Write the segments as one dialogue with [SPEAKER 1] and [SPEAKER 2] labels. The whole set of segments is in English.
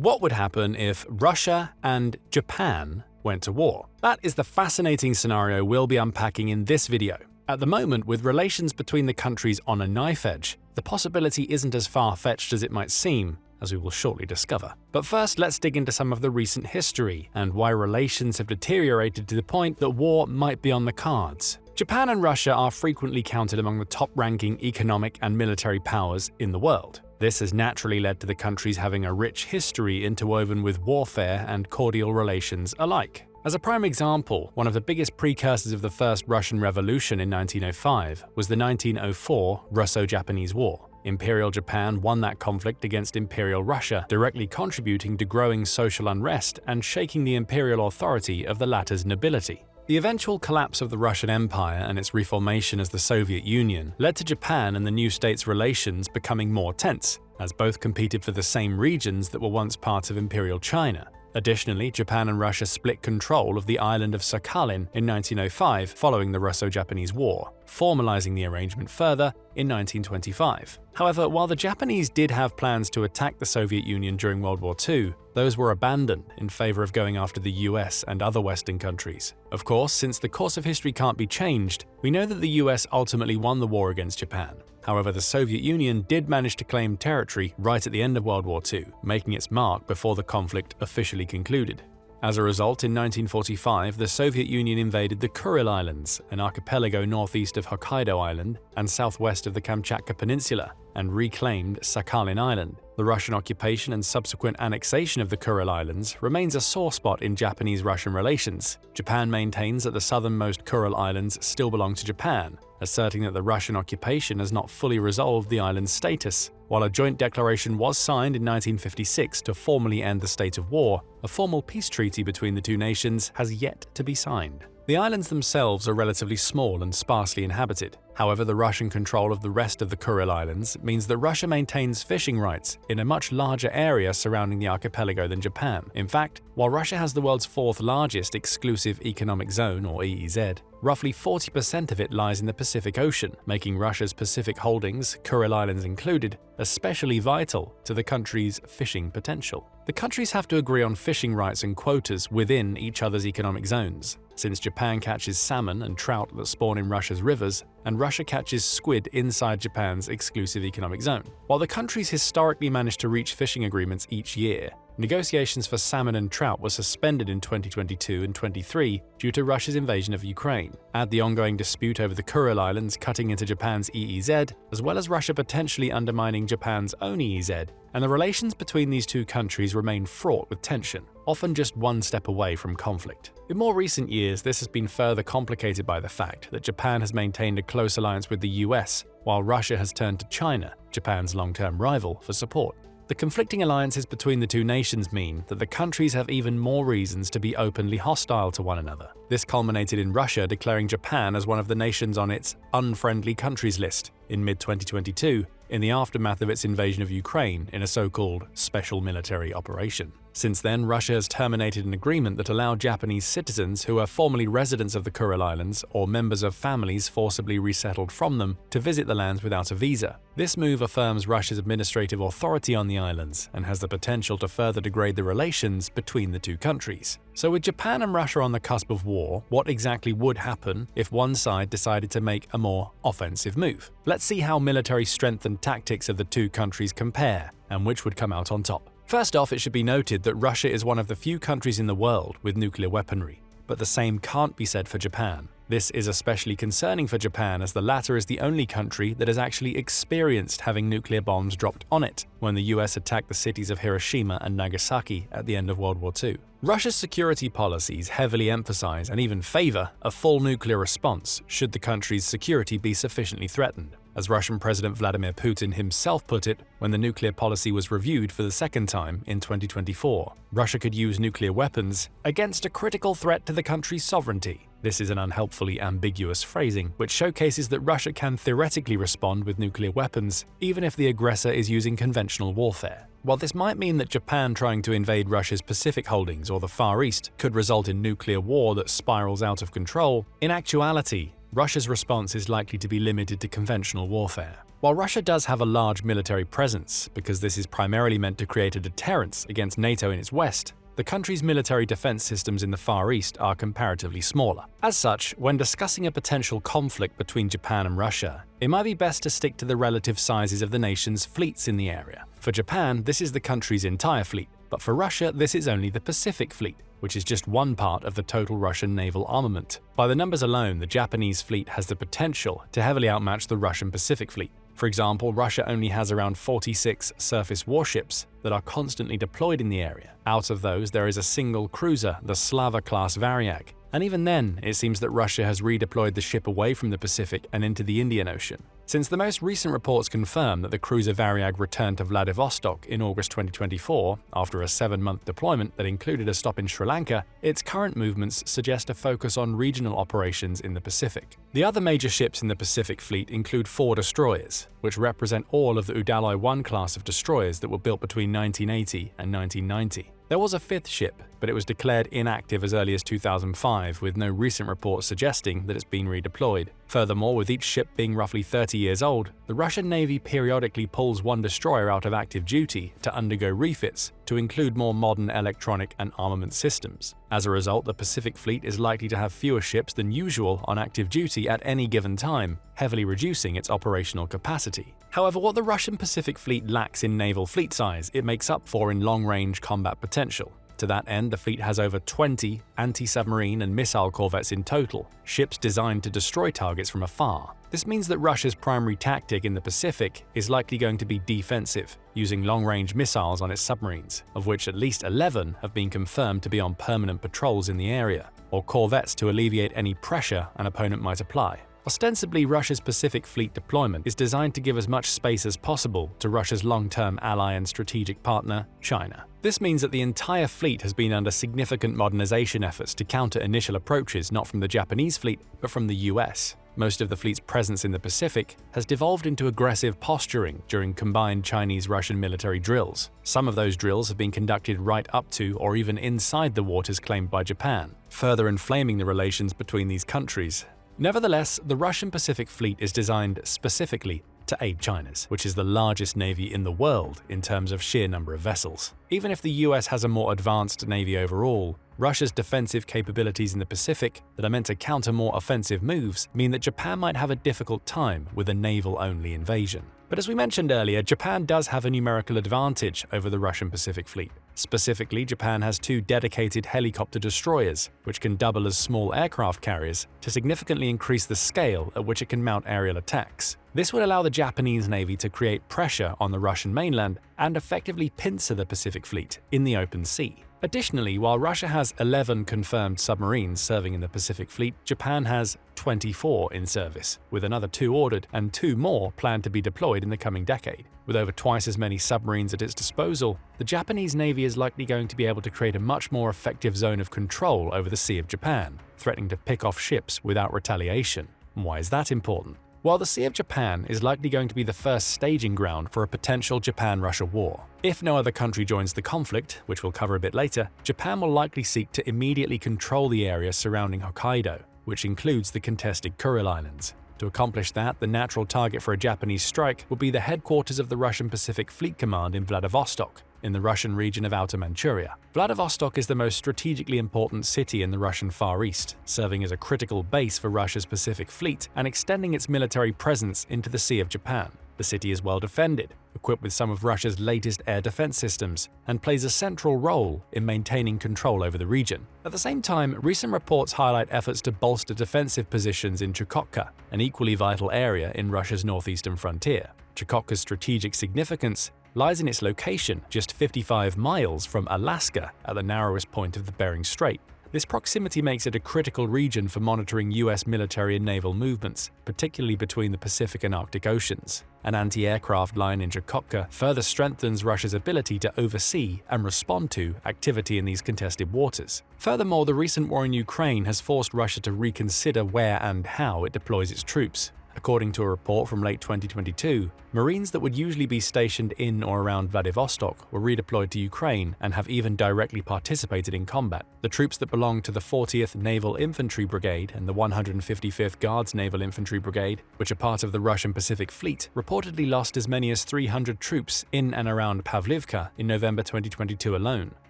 [SPEAKER 1] What would happen if Russia and Japan went to war? That is the fascinating scenario we'll be unpacking in this video. At the moment, with relations between the countries on a knife edge, the possibility isn't as far-fetched as it might seem, as we will shortly discover. But first, let's dig into some of the recent history and why relations have deteriorated to the point that war might be on the cards. Japan and Russia are frequently counted among the top-ranking economic and military powers in the world. This has naturally led to the countries having a rich history interwoven with warfare and cordial relations alike. As a prime example, one of the biggest precursors of the First Russian Revolution in 1905 was the 1904 Russo-Japanese War. Imperial Japan won that conflict against Imperial Russia, directly contributing to growing social unrest and shaking the imperial authority of the latter's nobility. The eventual collapse of the Russian Empire and its reformation as the Soviet Union led to Japan and the new states' relations becoming more tense, as both competed for the same regions that were once part of Imperial China. Additionally, Japan and Russia split control of the island of Sakhalin in 1905 following the Russo-Japanese War, formalizing the arrangement further in 1925. However, while the Japanese did have plans to attack the Soviet Union during World War II, those were abandoned in favor of going after the US and other Western countries. Of course, since the course of history can't be changed, we know that the US ultimately won the war against Japan. However, the Soviet Union did manage to claim territory right at the end of World War II, making its mark before the conflict officially concluded. As a result, in 1945, the Soviet Union invaded the Kuril Islands, an archipelago northeast of Hokkaido Island and southwest of the Kamchatka Peninsula, and reclaimed Sakhalin Island. The Russian occupation and subsequent annexation of the Kuril Islands remains a sore spot in Japanese-Russian relations. Japan maintains that the southernmost Kuril Islands still belong to Japan, asserting that the Russian occupation has not fully resolved the island's status. While a joint declaration was signed in 1956 to formally end the state of war, a formal peace treaty between the two nations has yet to be signed. The islands themselves are relatively small and sparsely inhabited. However, the Russian control of the rest of the Kuril Islands means that Russia maintains fishing rights in a much larger area surrounding the archipelago than Japan. In fact, while Russia has the world's fourth largest exclusive economic zone, or EEZ, roughly 40% of it lies in the Pacific Ocean, making Russia's Pacific holdings, Kuril Islands included, especially vital to the country's fishing potential. The countries have to agree on fishing rights and quotas within each other's economic zones. Since Japan catches salmon and trout that spawn in Russia's rivers, and Russia catches squid inside Japan's exclusive economic zone. While the countries historically managed to reach fishing agreements each year, negotiations for salmon and trout were suspended in 2022 and 23 due to Russia's invasion of Ukraine. Add the ongoing dispute over the Kuril Islands cutting into Japan's EEZ, as well as Russia potentially undermining Japan's own EEZ, and the relations between these two countries remain fraught with tension, often just one step away from conflict. In more recent years, this has been further complicated by the fact that Japan has maintained a close alliance with the US, while Russia has turned to China, Japan's long-term rival, for support. The conflicting alliances between the two nations mean that the countries have even more reasons to be openly hostile to one another. This culminated in Russia declaring Japan as one of the nations on its unfriendly countries list in mid-2022, in the aftermath of its invasion of Ukraine in a so-called special military operation. Since then, Russia has terminated an agreement that allowed Japanese citizens who are formerly residents of the Kuril Islands or members of families forcibly resettled from them to visit the lands without a visa. This move affirms Russia's administrative authority on the islands and has the potential to further degrade the relations between the two countries. So with Japan and Russia on the cusp of war, what exactly would happen if one side decided to make a more offensive move? Let's see how military strength and tactics of the two countries compare and which would come out on top. First off, it should be noted that Russia is one of the few countries in the world with nuclear weaponry, but the same can't be said for Japan. This is especially concerning for Japan as the latter is the only country that has actually experienced having nuclear bombs dropped on it when the US attacked the cities of Hiroshima and Nagasaki at the end of World War II. Russia's security policies heavily emphasize and even favor a full nuclear response should the country's security be sufficiently threatened. As Russian President Vladimir Putin himself put it when the nuclear policy was reviewed for the second time in 2024, Russia could use nuclear weapons against a critical threat to the country's sovereignty. This is an unhelpfully ambiguous phrasing, which showcases that Russia can theoretically respond with nuclear weapons, even if the aggressor is using conventional warfare. While this might mean that Japan trying to invade Russia's Pacific holdings or the Far East could result in nuclear war that spirals out of control, in actuality, Russia's response is likely to be limited to conventional warfare. While Russia does have a large military presence, because this is primarily meant to create a deterrence against NATO in its west, the country's military defense systems in the Far East are comparatively smaller. As such, when discussing a potential conflict between Japan and Russia, it might be best to stick to the relative sizes of the nation's fleets in the area. For Japan, this is the country's entire fleet, but for Russia, this is only the Pacific Fleet, which is just one part of the total Russian naval armament. By the numbers alone, the Japanese fleet has the potential to heavily outmatch the Russian Pacific Fleet. For example, Russia only has around 46 surface warships that are constantly deployed in the area. Out of those, there is a single cruiser, the Slava-class Varyag. And even then, it seems that Russia has redeployed the ship away from the Pacific and into the Indian Ocean. Since the most recent reports confirm that the cruiser Varyag returned to Vladivostok in August 2024 after a 7-month deployment that included a stop in Sri Lanka, its current movements suggest a focus on regional operations in the Pacific. The other major ships in the Pacific Fleet include 4 destroyers, which represent all of the Udaloi-1 class of destroyers that were built between 1980 and 1990. There was a 5th ship, but it was declared inactive as early as 2005, with no recent reports suggesting that it's been redeployed. Furthermore, with each ship being roughly 30 years old, the Russian Navy periodically pulls one destroyer out of active duty to undergo refits to include more modern electronic and armament systems. As a result, the Pacific Fleet is likely to have fewer ships than usual on active duty at any given time, heavily reducing its operational capacity. However, what the Russian Pacific Fleet lacks in naval fleet size, it makes up for in long-range combat potential. To that end, the fleet has over 20 anti-submarine and missile corvettes in total, ships designed to destroy targets from afar. This means that Russia's primary tactic in the Pacific is likely going to be defensive, using long-range missiles on its submarines, of which at least 11 have been confirmed to be on permanent patrols in the area, or corvettes to alleviate any pressure an opponent might apply. Ostensibly, Russia's Pacific Fleet deployment is designed to give as much space as possible to Russia's long-term ally and strategic partner, China. This means that the entire fleet has been under significant modernization efforts to counter initial approaches not from the Japanese fleet, but from the US. Most of the fleet's presence in the Pacific has devolved into aggressive posturing during combined Chinese-Russian military drills. Some of those drills have been conducted right up to or even inside the waters claimed by Japan, further inflaming the relations between these countries. Nevertheless, the Russian Pacific Fleet is designed specifically to aid China's, which is the largest navy in the world in terms of sheer number of vessels. Even if the US has a more advanced navy overall, Russia's defensive capabilities in the Pacific that are meant to counter more offensive moves mean that Japan might have a difficult time with a naval-only invasion. But as we mentioned earlier, Japan does have a numerical advantage over the Russian Pacific Fleet. Specifically, Japan has 2 dedicated helicopter destroyers, which can double as small aircraft carriers to significantly increase the scale at which it can mount aerial attacks. This would allow the Japanese Navy to create pressure on the Russian mainland and effectively pincer the Pacific Fleet in the open sea. Additionally, while Russia has 11 confirmed submarines serving in the Pacific Fleet, Japan has 24 in service, with another 2 ordered and 2 more planned to be deployed in the coming decade. With over twice as many submarines at its disposal, the Japanese Navy is likely going to be able to create a much more effective zone of control over the Sea of Japan, threatening to pick off ships without retaliation. Why is that important? While the Sea of Japan is likely going to be the first staging ground for a potential Japan-Russia war. If no other country joins the conflict, which we'll cover a bit later, Japan will likely seek to immediately control the area surrounding Hokkaido, which includes the contested Kuril Islands. To accomplish that, the natural target for a Japanese strike would be the headquarters of the Russian Pacific Fleet Command in Vladivostok, in the Russian region of Outer Manchuria. Vladivostok is the most strategically important city in the Russian Far East, serving as a critical base for Russia's Pacific Fleet and extending its military presence into the Sea of Japan. The city is well defended, equipped with some of Russia's latest air defense systems, and plays a central role in maintaining control over the region. At the same time, recent reports highlight efforts to bolster defensive positions in Chukotka, an equally vital area in Russia's northeastern frontier. Chukotka's strategic significance lies in its location just 55 miles from Alaska at the narrowest point of the Bering Strait. This proximity makes it a critical region for monitoring US military and naval movements, particularly between the Pacific and Arctic Oceans. An anti-aircraft line in Chukotka further strengthens Russia's ability to oversee and respond to activity in these contested waters. Furthermore, the recent war in Ukraine has forced Russia to reconsider where and how it deploys its troops. According to a report from late 2022, Marines that would usually be stationed in or around Vladivostok were redeployed to Ukraine and have even directly participated in combat. The troops that belong to the 40th Naval Infantry Brigade and the 155th Guards Naval Infantry Brigade, which are part of the Russian Pacific Fleet, reportedly lost as many as 300 troops in and around Pavlivka in November 2022 alone.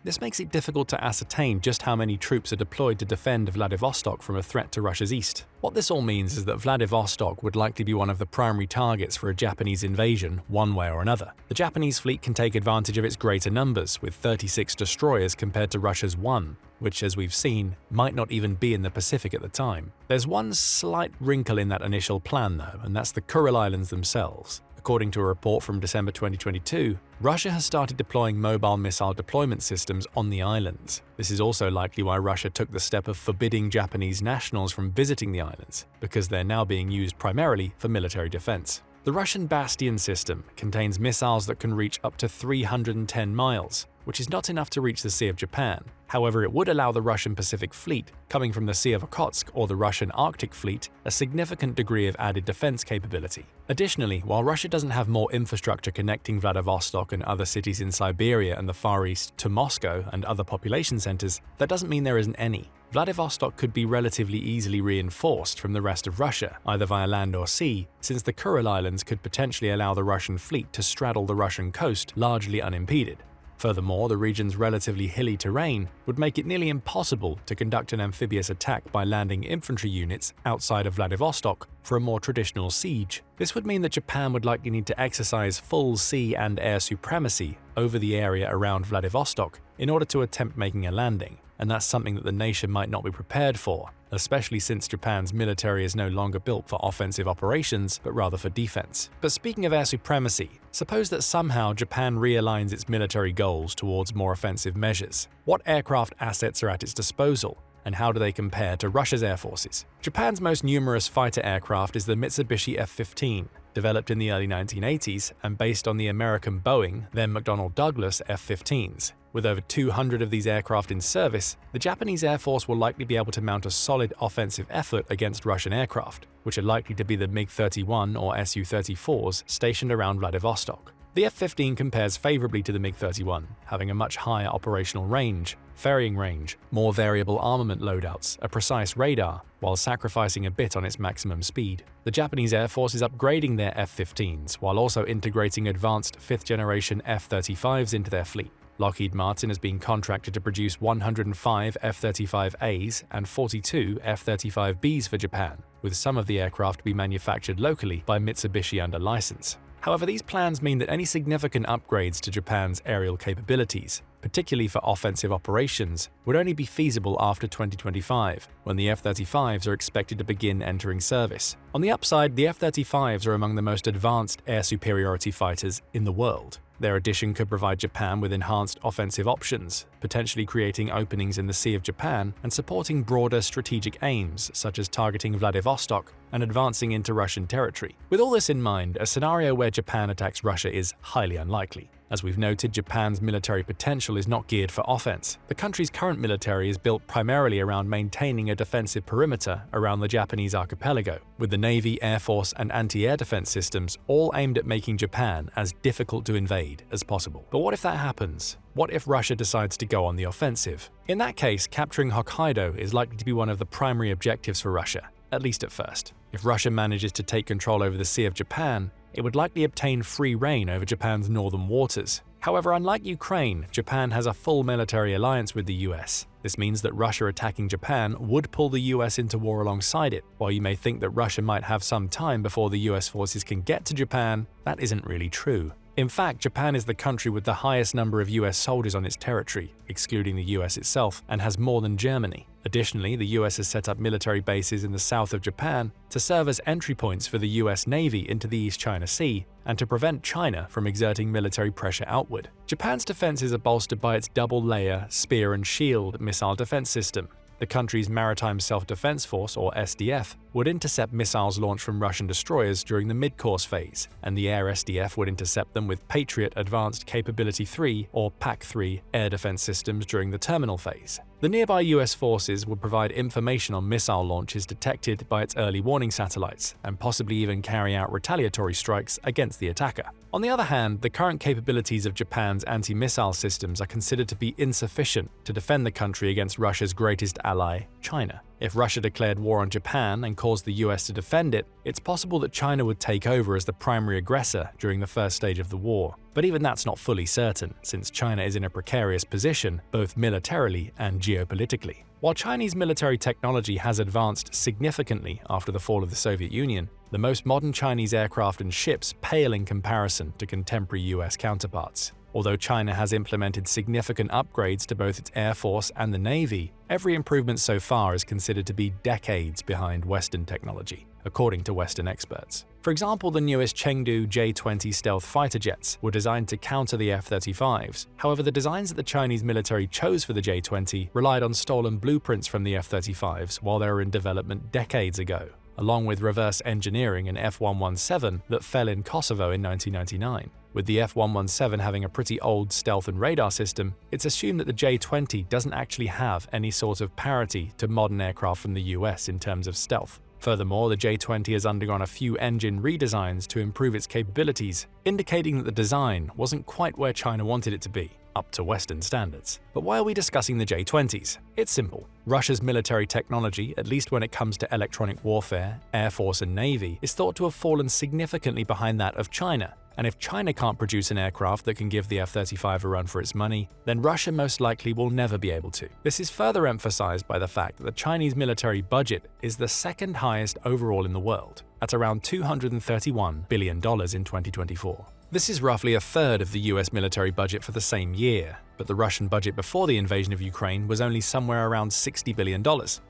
[SPEAKER 1] This makes it difficult to ascertain just how many troops are deployed to defend Vladivostok from a threat to Russia's east. What this all means is that Vladivostok would likely be one of the primary targets for a Japanese invasion one way or another. The Japanese fleet can take advantage of its greater numbers, with 36 destroyers compared to Russia's 1, which, as we've seen, might not even be in the Pacific at the time. There's one slight wrinkle in that initial plan though, and that's the Kuril Islands themselves. According to a report from December 2022, Russia has started deploying mobile missile deployment systems on the islands. This is also likely why Russia took the step of forbidding Japanese nationals from visiting the islands, because they're now being used primarily for military defense. The Russian Bastion system contains missiles that can reach up to 310 miles, which is not enough to reach the Sea of Japan. However, it would allow the Russian Pacific Fleet, coming from the Sea of Okhotsk or the Russian Arctic Fleet, a significant degree of added defense capability. Additionally, while Russia doesn't have more infrastructure connecting Vladivostok and other cities in Siberia and the Far East to Moscow and other population centers, that doesn't mean there isn't any. Vladivostok could be relatively easily reinforced from the rest of Russia, either via land or sea, since the Kuril Islands could potentially allow the Russian fleet to straddle the Russian coast largely unimpeded. Furthermore, the region's relatively hilly terrain would make it nearly impossible to conduct an amphibious attack by landing infantry units outside of Vladivostok for a more traditional siege. This would mean that Japan would likely need to exercise full sea and air supremacy over the area around Vladivostok in order to attempt making a landing, and that's something that the nation might not be prepared for, especially since Japan's military is no longer built for offensive operations, but rather for defense. But speaking of air supremacy, suppose that somehow Japan realigns its military goals towards more offensive measures. What aircraft assets are at its disposal, and how do they compare to Russia's air forces? Japan's most numerous fighter aircraft is the Mitsubishi F-15, developed in the early 1980s and based on the American Boeing, then McDonnell Douglas F-15s. With over 200 of these aircraft in service, the Japanese Air Force will likely be able to mount a solid offensive effort against Russian aircraft, which are likely to be the MiG-31 or Su-34s stationed around Vladivostok. The F-15 compares favorably to the MiG-31, having a much higher operational range, ferrying range, more variable armament loadouts, a precise radar, while sacrificing a bit on its maximum speed. The Japanese Air Force is upgrading their F-15s while also integrating advanced 5th-generation F-35s into their fleet. Lockheed Martin has been contracted to produce 105 F-35As and 42 F-35Bs for Japan, with some of the aircraft to be manufactured locally by Mitsubishi under license. However, these plans mean that any significant upgrades to Japan's aerial capabilities, particularly for offensive operations, would only be feasible after 2025, when the F-35s are expected to begin entering service. On the upside, the F-35s are among the most advanced air superiority fighters in the world. Their addition could provide Japan with enhanced offensive options, potentially creating openings in the Sea of Japan and supporting broader strategic aims, such as targeting Vladivostok and advancing into Russian territory. With all this in mind, a scenario where Japan attacks Russia is highly unlikely. As we've noted, Japan's military potential is not geared for offense. The country's current military is built primarily around maintaining a defensive perimeter around the Japanese archipelago, with the Navy, Air Force, and anti-air defense systems all aimed at making Japan as difficult to invade as possible. But what if that happens? What if Russia decides to go on the offensive? In that case, capturing Hokkaido is likely to be one of the primary objectives for Russia, at least at first. If Russia manages to take control over the Sea of Japan, it would likely obtain free reign over Japan's northern waters. However, unlike Ukraine, Japan has a full military alliance with the US. This means that Russia attacking Japan would pull the US into war alongside it. While you may think that Russia might have some time before the US forces can get to Japan, that isn't really true. In fact, Japan is the country with the highest number of US soldiers on its territory, excluding the US itself, and has more than Germany. Additionally, the US has set up military bases in the south of Japan to serve as entry points for the US Navy into the East China Sea and to prevent China from exerting military pressure outward. Japan's defenses are bolstered by its double-layer spear and shield missile defense system. The country's Maritime Self-Defense Force, or SDF, would intercept missiles launched from Russian destroyers during the mid-course phase, and the Air SDF would intercept them with Patriot Advanced Capability 3 or PAC-3 air defense systems during the terminal phase. The nearby US forces would provide information on missile launches detected by its early warning satellites, and possibly even carry out retaliatory strikes against the attacker. On the other hand, the current capabilities of Japan's anti-missile systems are considered to be insufficient to defend the country against Russia's greatest ally, China. If Russia declared war on Japan and caused the US to defend it, it's possible that China would take over as the primary aggressor during the first stage of the war. But even that's not fully certain, since China is in a precarious position, both militarily and geopolitically. While Chinese military technology has advanced significantly after the fall of the Soviet Union, the most modern Chinese aircraft and ships pale in comparison to contemporary US counterparts. Although China has implemented significant upgrades to both its Air Force and the Navy, every improvement so far is considered to be decades behind Western technology, according to Western experts. For example, the newest Chengdu J-20 stealth fighter jets were designed to counter the F-35s. However, the designs that the Chinese military chose for the J-20 relied on stolen blueprints from the F-35s while they were in development decades ago, along with reverse engineering an F-117 that fell in Kosovo in 1999. With the F-117 having a pretty old stealth and radar system, it's assumed that the J-20 doesn't actually have any sort of parity to modern aircraft from the US in terms of stealth. Furthermore, the J-20 has undergone a few engine redesigns to improve its capabilities, indicating that the design wasn't quite where China wanted it to be, up to Western standards. But why are we discussing the J-20s? It's simple. Russia's military technology, at least when it comes to electronic warfare, Air Force and Navy, is thought to have fallen significantly behind that of China. And if China can't produce an aircraft that can give the F-35 a run for its money, then Russia most likely will never be able to. This is further emphasized by the fact that the Chinese military budget is the second highest overall in the world, at around $231 billion in 2024. This is roughly a third of the US military budget for the same year, but the Russian budget before the invasion of Ukraine was only somewhere around $60 billion.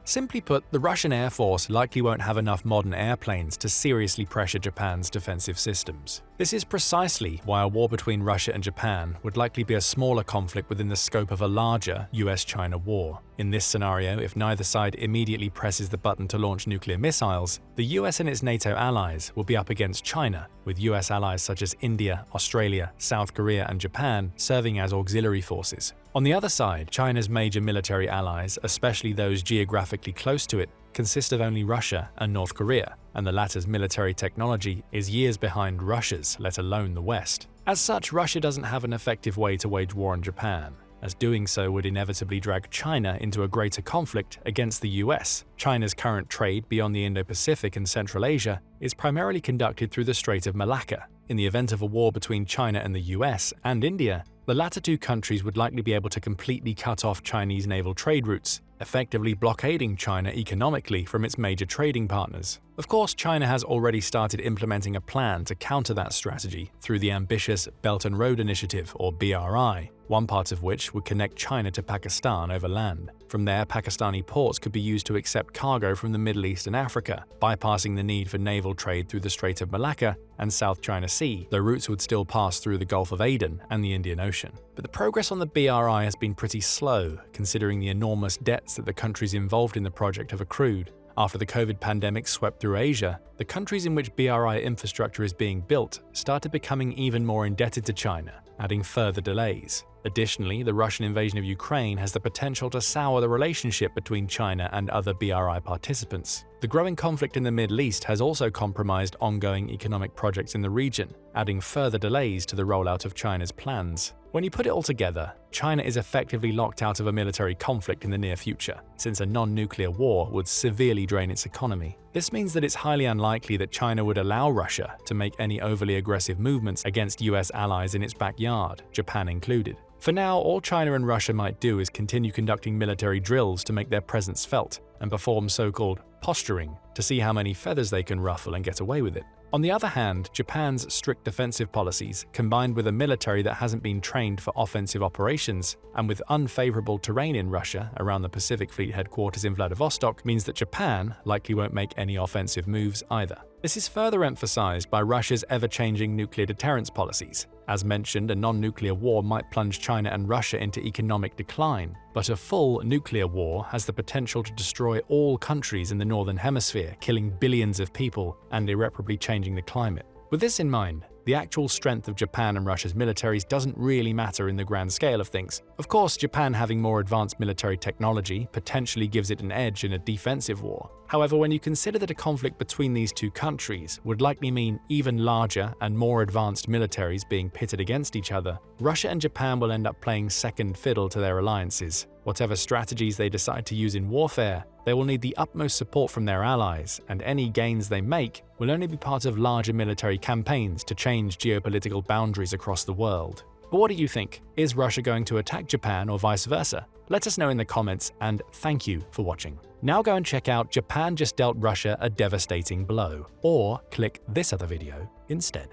[SPEAKER 1] Simply put, the Russian Air Force likely won't have enough modern airplanes to seriously pressure Japan's defensive systems. This is precisely why a war between Russia and Japan would likely be a smaller conflict within the scope of a larger US-China war. In this scenario, if neither side immediately presses the button to launch nuclear missiles, the US and its NATO allies will be up against China, with US allies such as India, Australia, South Korea, and Japan serving as auxiliary forces. On the other side, China's major military allies, especially those geographically close to it, consist of only Russia and North Korea, and the latter's military technology is years behind Russia's, let alone the West. As such, Russia doesn't have an effective way to wage war on Japan, as doing so would inevitably drag China into a greater conflict against the US. China's current trade beyond the Indo-Pacific and Central Asia is primarily conducted through the Strait of Malacca. In the event of a war between China and the US and India, the latter two countries would likely be able to completely cut off Chinese naval trade routes, effectively blockading China economically from its major trading partners. Of course, China has already started implementing a plan to counter that strategy through the ambitious Belt and Road Initiative, or BRI, one part of which would connect China to Pakistan over land. From there, Pakistani ports could be used to accept cargo from the Middle East and Africa, bypassing the need for naval trade through the Strait of Malacca and South China Sea. The routes would still pass through the Gulf of Aden and the Indian Ocean. But the progress on the BRI has been pretty slow, considering the enormous debts that the countries involved in the project have accrued. After the COVID pandemic swept through Asia, the countries in which BRI infrastructure is being built started becoming even more indebted to China, adding further delays. Additionally, the Russian invasion of Ukraine has the potential to sour the relationship between China and other BRI participants. The growing conflict in the Middle East has also compromised ongoing economic projects in the region, adding further delays to the rollout of China's plans. When you put it all together, China is effectively locked out of a military conflict in the near future, since a non-nuclear war would severely drain its economy. This means that it's highly unlikely that China would allow Russia to make any overly aggressive movements against US allies in its backyard, Japan included. For now, all China and Russia might do is continue conducting military drills to make their presence felt, and perform so-called posturing to see how many feathers they can ruffle and get away with it. On the other hand, Japan's strict defensive policies, combined with a military that hasn't been trained for offensive operations, and with unfavorable terrain in Russia around the Pacific Fleet headquarters in Vladivostok, means that Japan likely won't make any offensive moves either. This is further emphasized by Russia's ever-changing nuclear deterrence policies. As mentioned, a non-nuclear war might plunge China and Russia into economic decline, but a full nuclear war has the potential to destroy all countries in the Northern Hemisphere, killing billions of people and irreparably changing the climate. With this in mind, the actual strength of Japan and Russia's militaries doesn't really matter in the grand scale of things. Of course, Japan having more advanced military technology potentially gives it an edge in a defensive war. However, when you consider that a conflict between these two countries would likely mean even larger and more advanced militaries being pitted against each other, Russia and Japan will end up playing second fiddle to their alliances. Whatever strategies they decide to use in warfare, they will need the utmost support from their allies, and any gains they make will only be part of larger military campaigns to change geopolitical boundaries across the world. But what do you think? Is Russia going to attack Japan or vice versa? Let us know in the comments, and thank you for watching. Now go and check out Japan just dealt Russia a devastating blow, or click this other video instead.